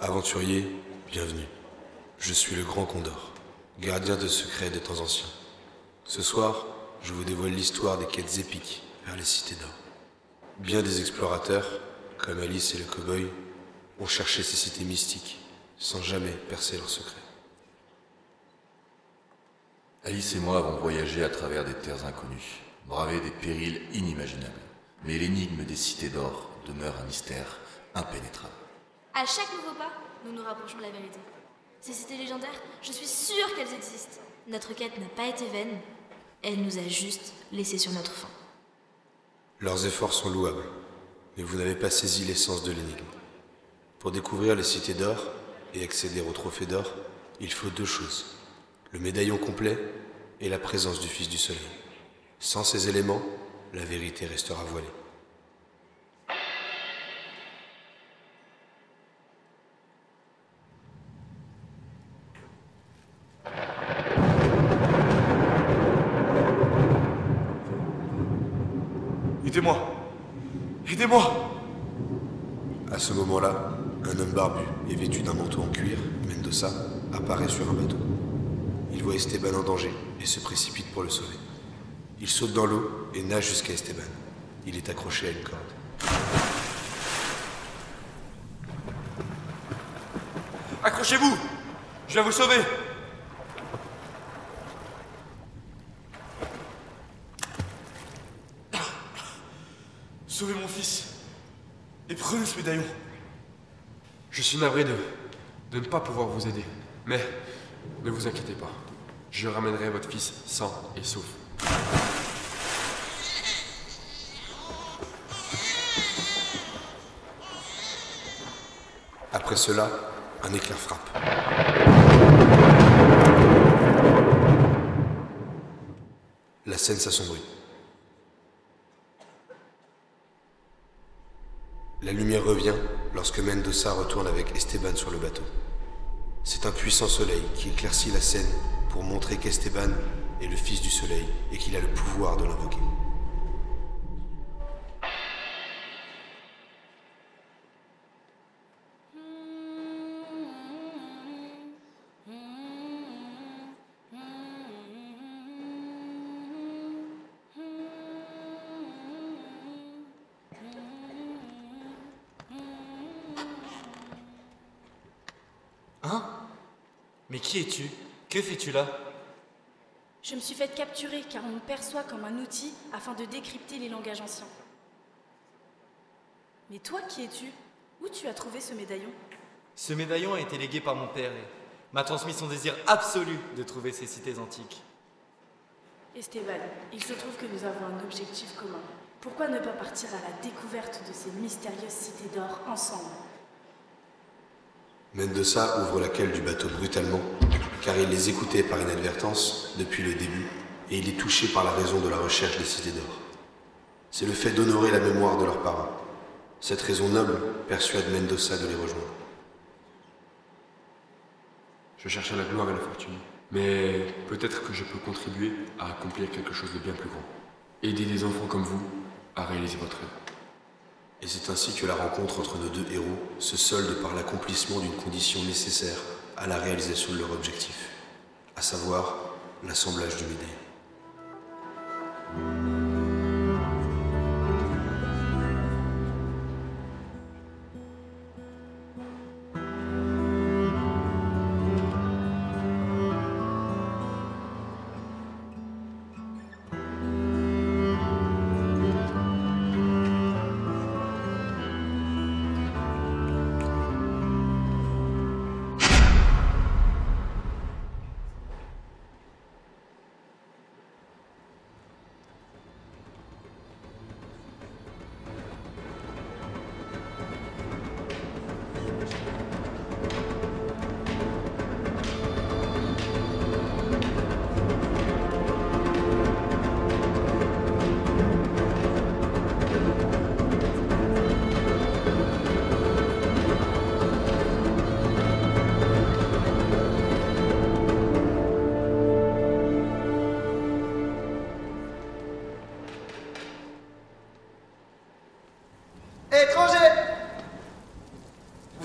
Aventurier, bienvenue. Je suis le Grand Condor, gardien de secrets des temps anciens. Ce soir, je vous dévoile l'histoire des quêtes épiques vers les cités d'or. Bien des explorateurs, comme Alice et le cow-boy, ont cherché ces cités mystiques, sans jamais percer leurs secrets. Alice et moi avons voyagé à travers des terres inconnues, bravé des périls inimaginables. Mais l'énigme des cités d'or demeure un mystère impénétrable. À chaque nouveau pas, nous nous rapprochons de la vérité. Ces cités légendaires, je suis sûre qu'elles existent. Notre quête n'a pas été vaine, elle nous a juste laissé sur notre faim. Leurs efforts sont louables, mais vous n'avez pas saisi l'essence de l'énigme. Pour découvrir les cités d'or et accéder au trophée d'or, il faut deux choses. Le médaillon complet et la présence du Fils du Soleil. Sans ces éléments, la vérité restera voilée. Aidez-moi! Aidez-moi! À ce moment-là, un homme barbu et vêtu d'un manteau en cuir, Mendoza, apparaît sur un bateau. Il voit Esteban en danger et se précipite pour le sauver. Il saute dans l'eau et nage jusqu'à Esteban. Il est accroché à une corde. Accrochez-vous! Je vais vous sauver! Sauvez mon fils et prenez ce médaillon. Je suis navré de ne pas pouvoir vous aider. Mais ne vous inquiétez pas. Je ramènerai votre fils sain et sauf. Après cela, un éclair frappe. La scène s'assombrit. La lumière revient lorsque Mendoza retourne avec Esteban sur le bateau. C'est un puissant soleil qui éclaircit la scène pour montrer qu'Esteban est le fils du soleil et qu'il a le pouvoir de l'invoquer. Hein? Mais qui es-tu? Que fais-tu là? Je me suis faite capturer car on me perçoit comme un outil afin de décrypter les langages anciens. Mais toi, qui es-tu? Où tu as trouvé ce médaillon? Ce médaillon a été légué par mon père et m'a transmis son désir absolu de trouver ces cités antiques. Esteban, il se trouve que nous avons un objectif commun. Pourquoi ne pas partir à la découverte de ces mystérieuses cités d'or ensemble? Mendoza ouvre la cale du bateau brutalement, car il les écoutait par inadvertance depuis le début, et il est touché par la raison de la recherche des cités d'or. C'est le fait d'honorer la mémoire de leurs parents. Cette raison noble persuade Mendoza de les rejoindre. Je cherchais la gloire et la fortune. Mais peut-être que je peux contribuer à accomplir quelque chose de bien plus grand. Aider des enfants comme vous à réaliser votre rêve. Et c'est ainsi que la rencontre entre nos deux héros se solde par l'accomplissement d'une condition nécessaire à la réalisation de leur objectif, à savoir l'assemblage du médaillon.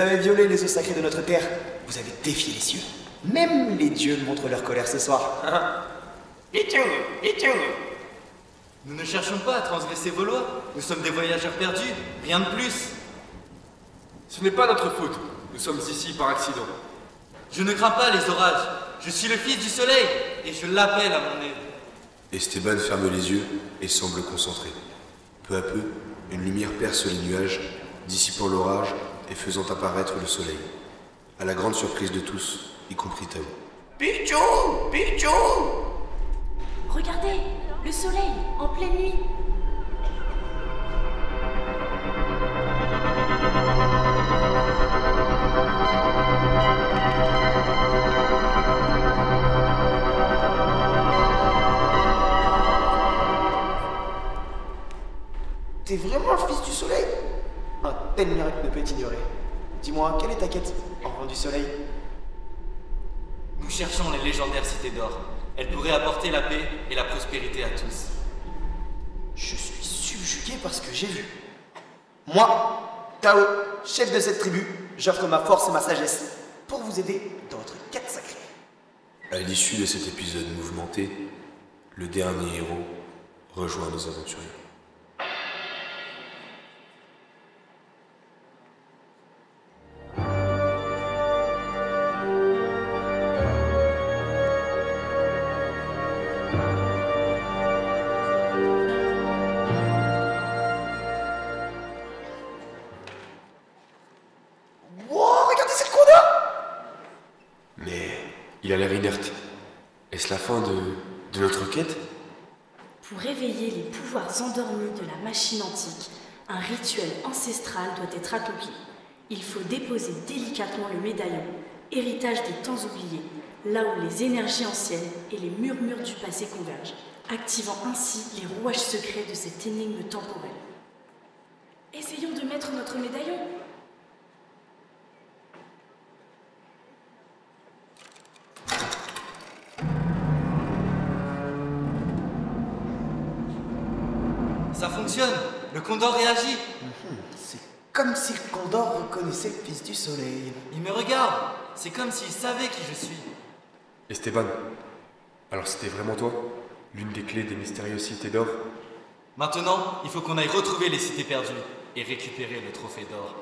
avez violé les eaux sacrées de notre terre. Vous avez défié les cieux. Même les dieux montrent leur colère ce soir. Pichou, Pichou. Nous ne cherchons pas à transgresser vos lois. Nous sommes des voyageurs perdus, rien de plus. Ce n'est pas notre faute. Nous sommes ici par accident. Je ne crains pas les orages. Je suis le fils du soleil et je l'appelle à mon aide. Esteban ferme les yeux et semble concentré. Peu à peu, une lumière perce les nuages, dissipant l'orage et faisant apparaître le soleil. À la grande surprise de tous, y compris Tao. Pichou, Pichou. Regardez, le soleil, en pleine nuit. T'es vraiment le fils du soleil? Un tel miracle ne peut être ignoré. Dis-moi, quelle est ta quête, enfant du soleil? Nous cherchons les légendaires cités d'or. Elles pourraient apporter la paix et la prospérité à tous. Je suis subjugué par ce que j'ai vu. Moi, Tao, chef de cette tribu, j'offre ma force et ma sagesse pour vous aider dans votre quête sacrée. À l'issue de cet épisode mouvementé, le dernier héros rejoint nos aventuriers. Il a l'air inerte. Est-ce la fin de notre quête? Pour réveiller les pouvoirs endormis de la machine antique, un rituel ancestral doit être accompli. Il faut déposer délicatement le médaillon, héritage des temps oubliés, là où les énergies anciennes et les murmures du passé convergent, activant ainsi les rouages secrets de cette énigme temporelle. Essayons de mettre notre médaillon. Ça fonctionne. Le Condor réagit. C'est comme si le Condor reconnaissait le fils du soleil. Il me regarde. C'est comme s'il savait qui je suis. Esteban, alors c'était vraiment toi? L'une des clés des mystérieuses cités d'or? Maintenant, il faut qu'on aille retrouver les cités perdues et récupérer le trophée d'or.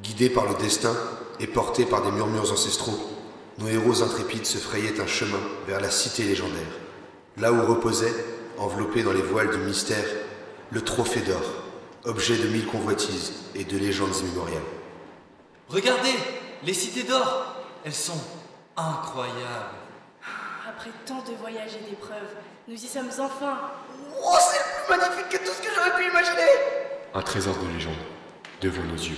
Guidés par le destin et portés par des murmures ancestraux, nos héros intrépides se frayaient un chemin vers la cité légendaire, là où reposait, enveloppé dans les voiles du mystère, le trophée d'or, objet de 1000 convoitises et de légendes immémoriales. Regardez, les cités d'or, elles sont incroyables. Après tant de voyages et d'épreuves, nous y sommes enfin. Oh, c'est le plus magnifique que tout ce que j'aurais pu imaginer! Un trésor de légende, devant nos yeux.